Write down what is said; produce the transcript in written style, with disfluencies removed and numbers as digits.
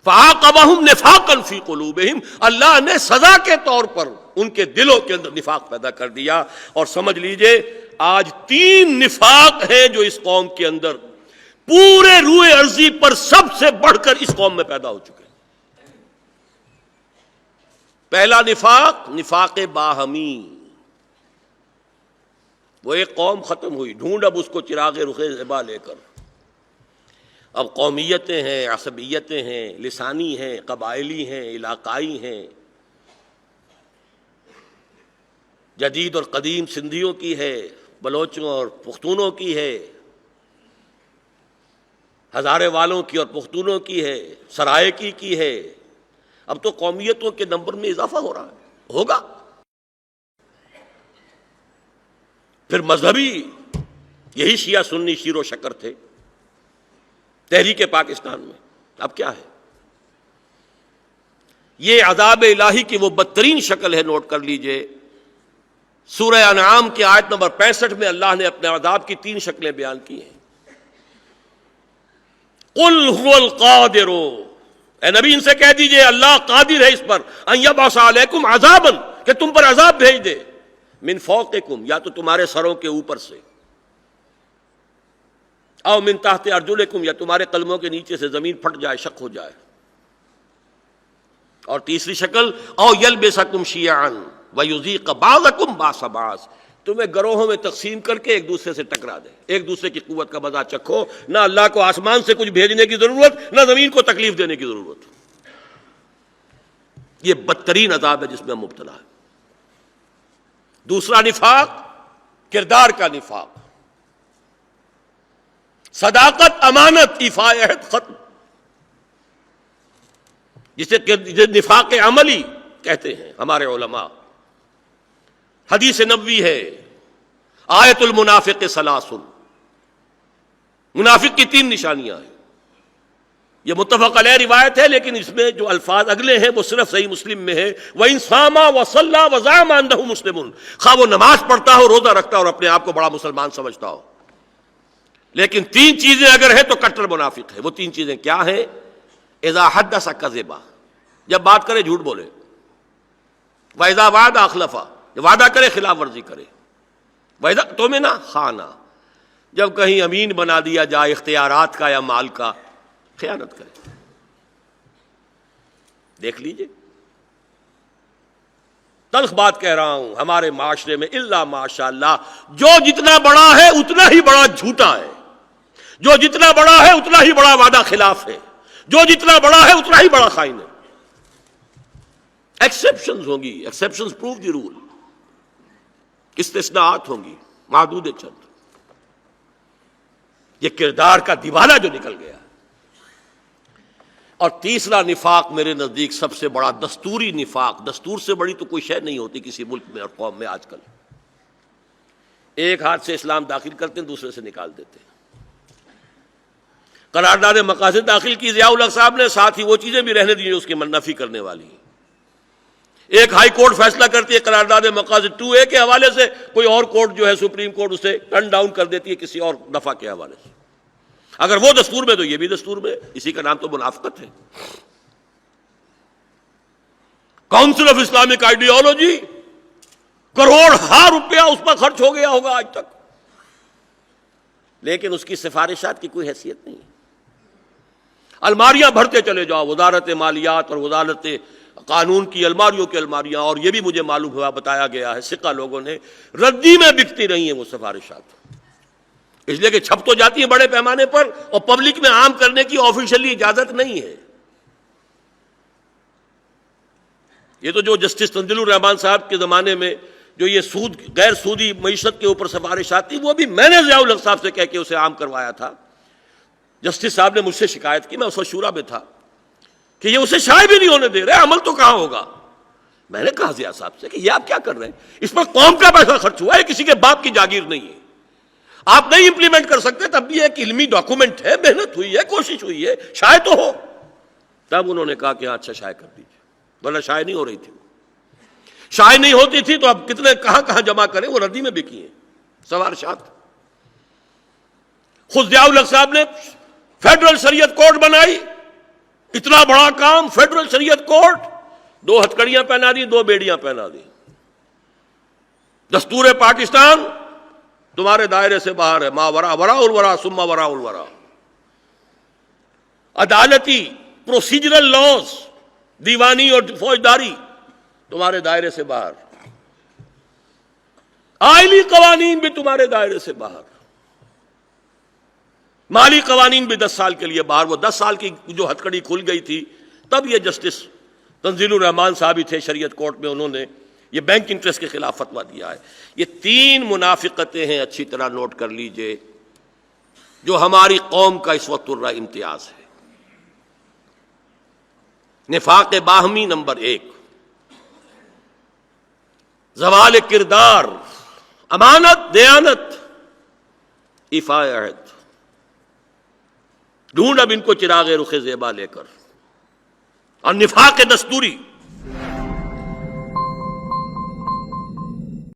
فَعَاقَبَهُمْ نِفَاقًا فِي قُلُوبِهِمْ، اللہ نے سزا کے طور پر ان کے دلوں کے اندر نفاق پیدا کر دیا. اور سمجھ لیجئے آج 3 نفاق ہیں جو اس قوم کے اندر پورے روئے ارضی پر سب سے بڑھ کر اس قوم میں پیدا ہو چکے ہیں. پہلا نفاق، نفاق باہمی. وہ ایک قوم ختم ہوئی، ڈھونڈ اب اس کو چراغ رخ زیبا لے کر. اب قومیتیں ہیں، عصبیتیں ہیں، لسانی ہیں، قبائلی ہیں، علاقائی ہیں، جدید اور قدیم سندھیوں کی ہے، بلوچوں اور پختونوں کی ہے، ہزارے والوں کی اور پختونوں کی ہے، سرائیکی کی ہے. اب تو قومیتوں کے نمبر میں اضافہ ہو رہا ہے، ہوگا. پھر مذہبی، یہی شیعہ سنی شیر و شکر تھے تحریک پاکستان میں. اب کیا ہے؟ یہ عذاب الہی کی وہ بدترین شکل ہے. نوٹ کر لیجئے سورہ انعام کی آیت نمبر 65 میں اللہ نے اپنے عذاب کی 3 شکلیں بیان کی ہیں. قل هو القادر، اے نبی ان سے کہہ دیجئے اللہ قادر ہے اس پر، ان یبعث علیکم عذابا، کہ تم پر عذاب بھیج دے، من فوقکم، یا تو تمہارے سروں کے اوپر سے، او من تحت ارجلکم، یا تمہارے قدموں کے نیچے سے زمین پھٹ جائے، شق ہو جائے. اور تیسری شکل، او یلبسکم شیعا ویذیق بعضکم باس بعض، تمہیں گروہوں میں تقسیم کر کے ایک دوسرے سے ٹکرا دے، ایک دوسرے کی قوت کا مزہ چکھو. نہ اللہ کو آسمان سے کچھ بھیجنے کی ضرورت، نہ زمین کو تکلیف دینے کی ضرورت. یہ بدترین عذاب ہے جس میں ہم مبتلا ہے. دوسرا نفاق، کردار کا نفاق. صداقت، امانت، ایفاء عہد ختم، جسے نفاق عملی کہتے ہیں ہمارے علماء. حدیث نبوی ہے، آیت المنافق ثلاث، منافق کی 3 نشانیاں ہیں. یہ متفق علیہ روایت ہے، لیکن اس میں جو الفاظ اگلے ہیں وہ صرف صحیح مسلم میں ہے. وَإِن صَامَ وَصَلَّى وَزَعَمَ أَنَّهُ مُسْلِمٌ، خواہ وہ نماز پڑھتا ہو، روزہ رکھتا ہو اور اپنے آپ کو بڑا مسلمان سمجھتا ہو، لیکن 3 چیزیں اگر ہیں تو کٹر منافق ہے. وہ 3 چیزیں کیا ہیں؟ اذا حدث کذب، جب بات کرے جھوٹ بولے. وَإِذَا وعد أَخْلَفَ، جب وعدہ کرے خلاف ورزی کرے. وَإِذَا اؤْتُمِنَ خَانَ، جب کہیں امین بنا دیا جائے اختیارات کا یا مال کا، خیانت کرے. دیکھ لیجئے، تلخ بات کہہ رہا ہوں، ہمارے معاشرے میں الا ماشاء اللہ جو جتنا بڑا ہے اتنا ہی بڑا جھوٹا ہے، جو جتنا بڑا ہے اتنا ہی بڑا وعدہ خلاف ہے، جو جتنا بڑا ہے اتنا ہی بڑا خائن ہے. ایکسیپشنز ہوں گی، ایکسیپشنز پروو دی رول، استثناءات ہوں گی محدود چند. یہ کردار کا دیوالہ جو نکل گیا. اور تیسرا نفاق میرے نزدیک سب سے بڑا دستوری نفاق. دستور سے بڑی تو کوئی شے نہیں ہوتی کسی ملک میں اور قوم میں آج کل. ایک ہاتھ سے اسلام داخل کرتے ہیں، دوسرے سے نکال دیتے ہیں. قرارداد مقاصد داخل کی ضیاء الحق صاحب نے، ساتھ ہی وہ چیزیں بھی رہنے دی جو اس کی منفی کرنے والی ہیں. ایک ہائی کورٹ فیصلہ کرتی ہے قرارداد مقاصد 2A کے حوالے سے، کوئی اور کورٹ جو ہے سپریم کورٹ اسے ٹرن ڈاؤن کر دیتی ہے کسی اور دفعہ کے حوالے سے. اگر وہ دستور میں تو یہ بھی دستور میں. اسی کا نام تو منافقت ہے. Council of Islamic ideology, crore ہار روپیہ اس پر خرچ ہو گیا ہوگا آج تک، لیکن اس کی سفارشات کی کوئی حیثیت نہیں. الماریاں بھرتے چلے جاؤ، وزارت مالیات اور وزارت قانون کی الماریوں کی الماریاں. اور یہ بھی مجھے معلوم ہوا، بتایا گیا ہے ثقہ لوگوں نے، ردی میں بکتی رہی ہیں وہ سفارشات، اس لیے کہ چھپ تو جاتی ہیں بڑے پیمانے پر اور پبلک میں عام کرنے کی آفیشلی اجازت نہیں ہے. یہ تو جو جسٹس تنزیل الرحمان صاحب کے زمانے میں جو یہ سود، غیر سودی معیشت کے اوپر سفارشات تھی، وہ بھی میں نے ضیاء الحق صاحب سے کہہ کے اسے عام کروایا تھا. جسٹس صاحب نے مجھ سے شکایت کی، میں اس وقت شورا میں تھا، کہ یہ اسے شائع بھی نہیں ہونے دے رہے، عمل تو کہاں ہوگا. میں نے کہا ضیاء صاحب سے کہ یہ آپ کیا کر رہے ہیں، اس پر قوم کا پیسہ خرچ ہوا ہے، کسی کے باپ کی جاگیر نہیں ہے، آپ نہیں امپلیمنٹ کر سکتے، تب بھی ایک علمی ڈاکومنٹ ہے، محنت ہوئی ہے، کوشش ہوئی ہے، شائع تو ہو. تب انہوں نے کہا کہ ہاں اچھا شائع کر دیجیے، ورنہ شائع نہیں ہو رہی تھی. شائع نہیں ہوتی تھی تو اب کتنے کہاں کہاں جمع کریں، وہ ردی میں بکی ہیں سفارشات. خود ضیاء الحق صاحب نے فیڈرل شریعت کورٹ بنائی، اتنا بڑا کام، فیڈرل شریعت کورٹ، 2 ہتھکڑیاں پہنا دی، 2 بیڑیاں پہنا دی. دستور پاکستان تمہارے دائرے سے باہر ہے، ما ورا ورا الورا ثم ورا الورا. عدالتی پروسیجرل لاز، دیوانی اور فوجداری تمہارے دائرے سے باہر. آئلی قوانین بھی تمہارے دائرے سے باہر. مالی قوانین بھی 10 سال کے لیے باہر. وہ 10 سال کی جو ہتھکڑی کھل گئی تھی تب یہ جسٹس تنزیل الرحمان صاحب ہی تھے شریعت کورٹ میں، انہوں نے یہ بینک انٹرسٹ کے خلاف فتویٰ دیا ہے. یہ 3 منافقتیں ہیں، اچھی طرح نوٹ کر لیجئے، جو ہماری قوم کا اس وقت رہا امتیاز ہے. نفاق باہمی نمبر 1، زوال کردار، امانت، دیانت، ایفاء عہد. ڈھونڈ اب ان کو چراغ رخ زیبا لے کر. اور نفاق دستوری،